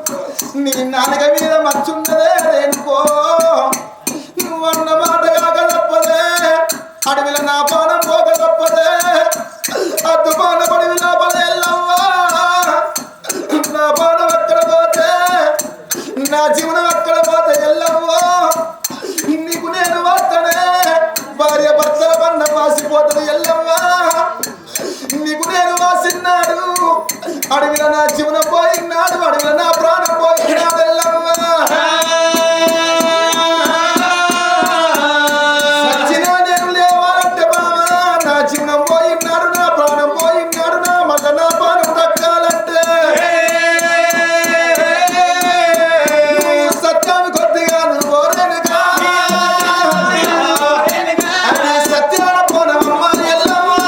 నీ నాలుక మీద మచ్చున్నదే రేణుకో నువ్వు అన్న మాట కాక తప్పదే అడవిలో నా పానం పోక తప్పదే అద్దు పాన పడివి లోపల ఎల్లవ్వా నా పానం ఎక్కడ పోతే నా జీవనం ఎక్కడ పోతే ఎల్లవ్వో నీకు నేను వస్తనే భార్య భర్తల పన్న వాసిపోతుంది ఎల్లవ్వా నీకు నేను వాసిన్నాడు అడవిలో నా జీవనం పోయినాడు అడవిలో నా ప్రాణం పోయినాడు ఎల్లవ్వా సచ్చినా నేను లేవాలంటే బావా నా జీవనం పోయినాడు నా ప్రాణం పోయినాడు నా మగ నా ప్రాణం దక్కాలంటే సత్యాన్ని కొద్దిగా నువ్వు ఓరేనుగా సత్యాన పోనమ్మ ఎల్లవ్వా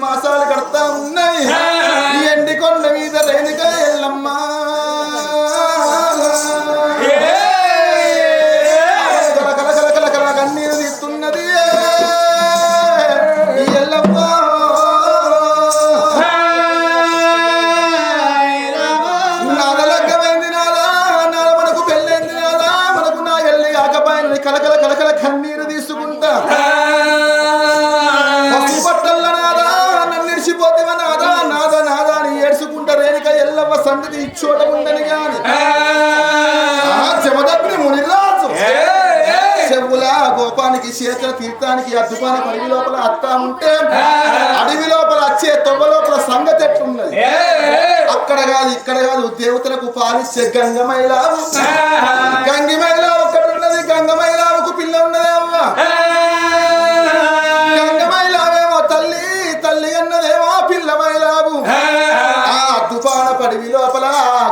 మాసాలు కడతా ఉన్నాయి ఎండి కొండ మీద రేణుక ఎల్లమ్మ కలకల కన్నీరు తీస్తున్నది ఎల్లమ్మ నాదలగ్గమైంది నాదా మనకు పెళ్ళైంది నాదా మనకు నా ఎల్లి కాకపోయింది కలకల కన్నీరు తీసుకుంటా ఈ చేతుల తీర్థానికి అద్దుపాన అడవి లోపల అత్తా ఉంటే అడవి లోపల వచ్చే తొవ్వ లోపల సంగతి ఎట్లున్నది అక్కడ కాదు ఇక్కడ కాదు దేవతలకు పాలిచ్చే గంగమైలావు గంగిమైలావు ఒకటి ఉన్నది గంగమైలావుకు పిల్ల ఉన్నదే అవ్వ గంగమైలావేమో తల్లి తల్లి అన్నదేమో పిల్లమైలావు ఆ అద్దుపాన పడివి లోపల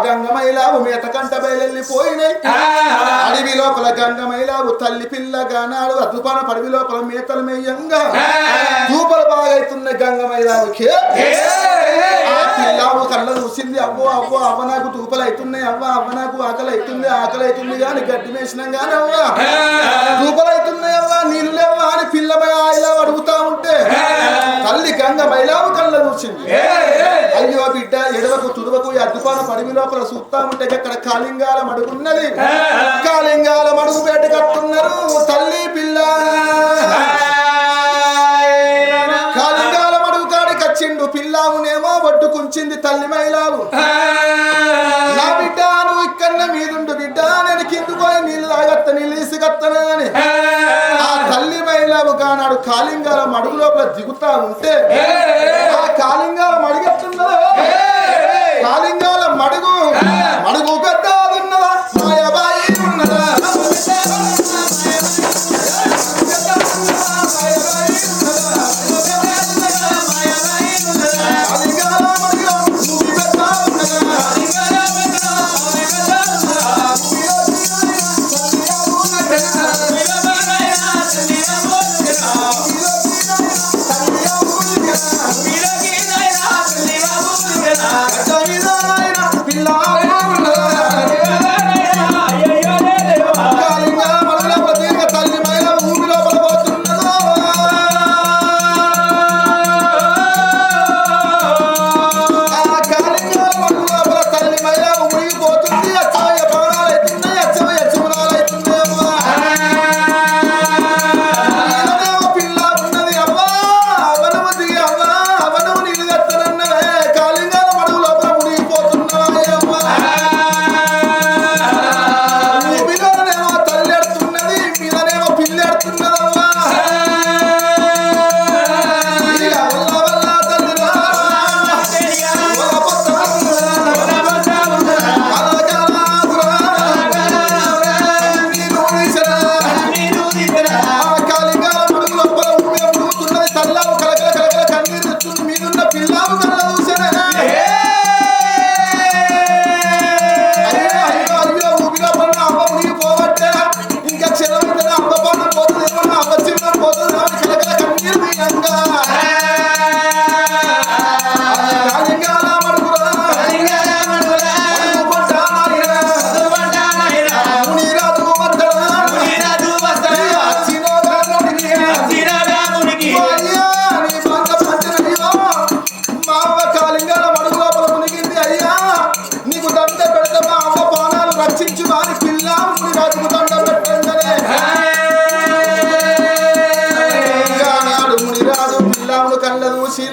గంగమైలావు మేత కంట బయలెళ్ళిపోయినాయి అడవి లోపల గంగమైలావు తల్లి పిల్లగానాడు అద్దుపాన పడివి లోపల మేతలు మేయంగా దూపలు బాగైతున్న గంగమైలావుకి పిల్లావు కళ్ళ చూసింది అవ్వో అవ్వో అవ్వ నాకు దూపలు అవుతున్నాయి అవ్వ అవ్వ నాకు ఆకలి అవుతుంది కానీ గడ్డి వేసినాం కానీ అవ్వ దూపలు అవుతున్నాయి అవ్వ నీళ్ళు లేవా అని పిల్లమై ఇలా అడుగుతా ఉంటే తల్లి గంగమైలావు కళ్ళ చూసింది అయ్యో బిడ్డ ఎడవకు తుడవకు అద్దుపాన పడివి లోపల చూస్తా ఉంటే అక్కడ కాళింగాల మడుగున్నది కాళింగాల మడుగు బయట కట్టున్నారు తల్లి పిల్ల కాళింగాల మడుగు కాడికి వచ్చిండు పిల్లావునేమో ఒడ్డుకుంచింది తల్లి మైలావు నా బిడ్డ నువ్వు ఇక్కడనే మీదుండు బిడ్డ నేను కింద పోయి నీళ్ళు తాగత్త నీళ్ళు తీసుకత్తనని ఆ తల్లి మైలావు కానాడు కాళింగాల మడుగు లోపల దిగుతా ఉంటే ఆ కాళింగాల మడుగెట్లున్నదో కాళింగాల మడుగు మడుగు పెద్ద ఉన్నదా మాయబాయి ఉన్నదా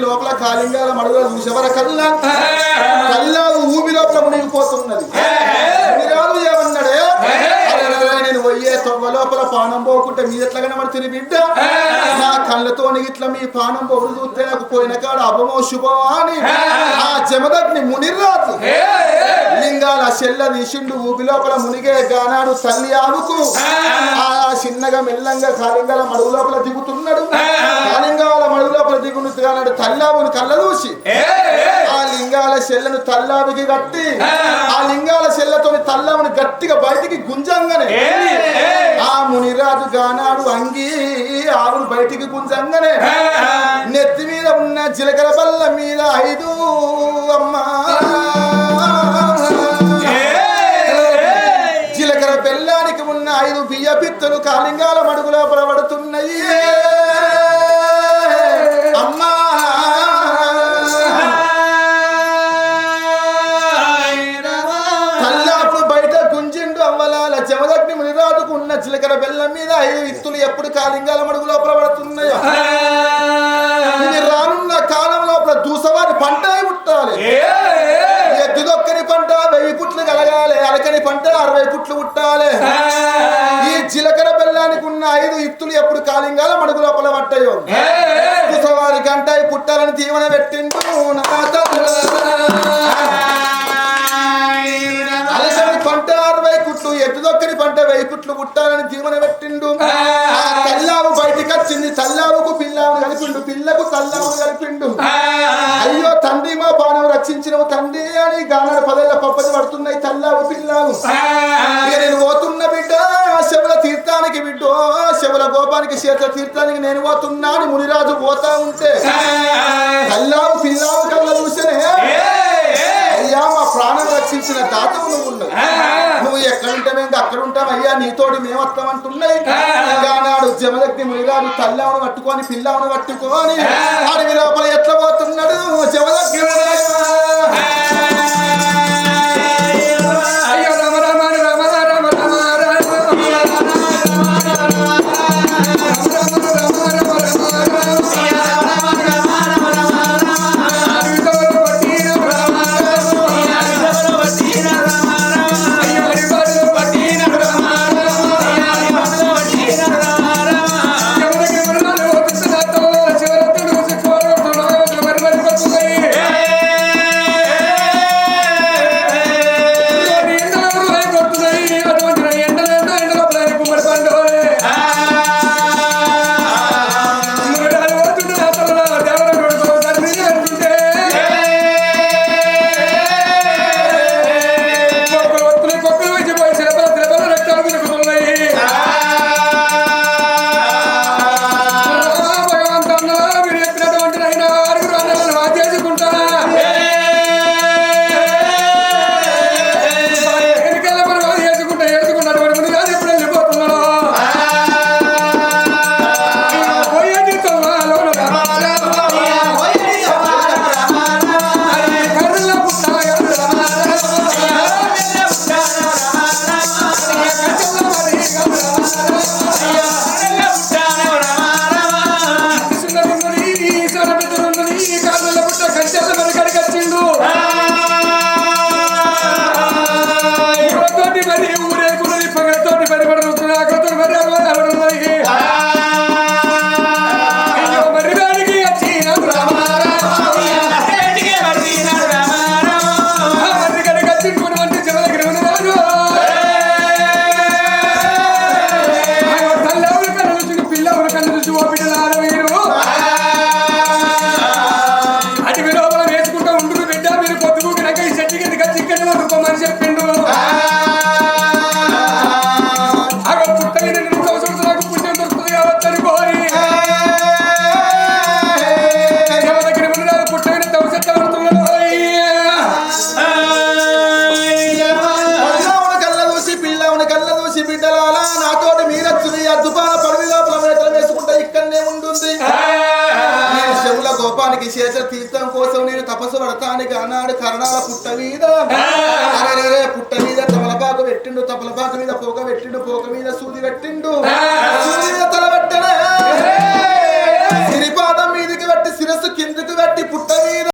లోపల కాళింగాల మడుగుల చూసేవర కల్లా కల్లాదు ఊబి లోపల మునిగిపోతున్నది మునిరాదు ఏమన్నాడే నేను పోయే తొవ్వ లోపల పానం పోకుంటే మీ ఎట్లా కనబడుతుంది బిడ్డ నా కళ్ళతో ఇట్లా మీ పానం పోడు చూస్తే నాకు పోయిన కాడ అభమో శుభమో అని ఆ జమదగ్ని మునిరాదు లింగాల చెల్ల తీసిండు ఊబి లోపల మునిగే గానాడు తల్లి ఆవుకు ఆ చిన్నగా మెల్లంగా కాళింగాల మడుగు లోపల దిగుతున్నాడు కాళింగాల మడుగు లోపల దిగుతున్నాడు తల్లావుని కళ్ళ చూసి ఆ లింగాల చెల్లను తల్లావికి కట్టి ఆ లింగాల చెల్లతో తల్లావుని గట్టిగా బయటికి గుంజంగానే ఆ మునిరాజు గానాడు అంగి ఆవును బయటికి గుంజంగానే నెత్తి మీద ఉన్న జీలకర్ర బల్ల మీద 5 అమ్మా జీలకర్ర బెల్లానికి ఉన్న 5 బియ్య పిత్తలు కాళింగాల మడుగు లోపల పడుతున్నాయి అమ్మా తల్లాపుడు బయట గుంజిండు అవ్వలాల జమదగ్ని మునిరాజుకు ఉన్న జీలకర్ర బెల్లం మీద 5 ఇత్తులు ఎప్పుడు కాళింగాల మడుగు లోపల పడుతున్నాయో ఇది రానున్న కాలం లోపల దూసవారి పంట పుట్టాలి ఎద్దుదొక్కని పంట 1000 పుట్లు కలగాలి అలకని పంట 60 పుట్లు పుట్టాలి ఈ జీలకర్ర బెల్ల పిండానికి ఉన్న 5 ఇత్తులు ఎప్పుడు కాలింగాల మడుగు లోపల పట్టాయో కుసవారి గంట పుట్టాలని దీవెన పెట్టిండు అలసని పంట 60 కుట్లు ఎద్దుదొక్కని పంట 1000 కుట్లు పుట్టాలని దీవెన పెట్టిండు తల్లావు బయటికి వచ్చింది తల్లావుకు పిల్లావును కలిపిండు పిల్లకు తల్లావును కలిపిండు అయ్యో తండ్రి మా పానం రక్షించినవు తండ్రి అని గానాడు 10 ఏళ్ల పప్పది పడుతున్నాయి తల్లావు పిల్లావు ఇక నేను పోతున్న బిడ్డ శివుల తీర్థానికి బిడ్డో శివుల గోపానికి చేతుల తీర్థానికి నేను పోతున్నాను మునిరాజు పోతా ఉంటే తల్లావు పిల్లావు కళ్ళ చూసనే అయ్యా మా ప్రాణం రక్షించిన దాతవు నువ్వు ఉన్నావు నువ్వు ఎక్కడుంటే మేము అక్కడ ఉంటాం అయ్యా నీతోటి మేము వస్తామంటున్నాయి నాడు జమదగ్ని మునిరాజు తల్లావును పట్టుకొని పిల్లావును పట్టుకొని అడవి లోపల ఎట్లా పోతున్నాడు జమదగ్ని చేతుల తీర్థం కోసం నేను తపస్సు పడతానికి అన్నాడు కరణాల పుట్ట మీద పుట్ట మీద తమలపాకు పెట్టిండు తమలపాకు మీద పోక పెట్టిండు పోక మీద సూది పెట్టిండు